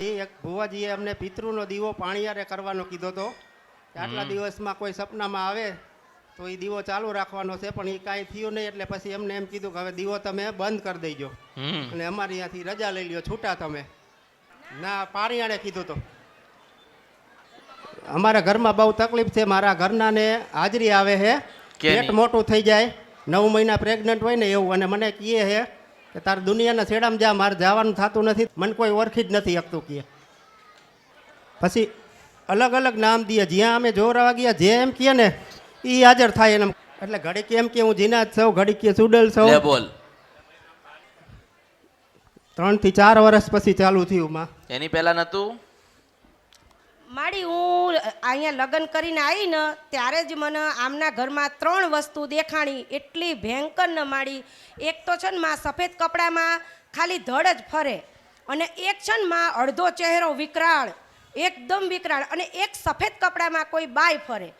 એક ભુવાજીએ અમને પિતૃનો દીવો પાણીયારે કરવાનો કીધો હતો કે આટલા દિવસમાં કોઈ સપનામાં આવે તો એ દીવો ચાલુ રાખવાનો છે, પણ એ કાંઈ થયું નહીં. એટલે પછી એમને એમ કીધું કે હવે દીવો તમે બંધ કરી દેજો અને અમારી ત્યાંથી રજા લઈ લ્યો, છૂટા તમે. ના, પાણીયારે કીધું તો. અમારા ઘરમાં બહુ તકલીફ છે. મારા ઘરનાને હાજરી આવે છે, પેટ મોટું થઈ જાય, 9 મહિના પ્રેગ્નન્ટ હોય ને એવું, અને મને કહે છે કે તારે દુનિયાના છેડામાં જા, મારે જવાનું થતું નથી, મને કોઈ ઓળખી જ નથી શકતું કહે. પછી અલગ અલગ નામ દે, જ્યાં અમે જોરાવા ગયા જે એમ કહે ને એ હાજર થાય એને. એટલે ઘડીક એમ કે હું જીનાજ છું, ઘડીક કે સુડલ છું. બોલ. 3 થી 4 વર્ષ પછી ચાલુ થયું માં. એની પહેલા નતું માડી હું અહીંયા લગ્ન કરીને આવી ને ત્યારે જ મને આમના ઘરમાં 3 વસ્તુ દેખાણી, એટલી ભયંકર ન માડી. એક તો છે ને માં સફેદ કપડામાં ખાલી ધડ જ ફરે, અને એક છે ને માં અડધો ચહેરો વિકરાળ, એકદમ વિકરાળ, અને એક સફેદ કપડામાં કોઈ બાય ફરે.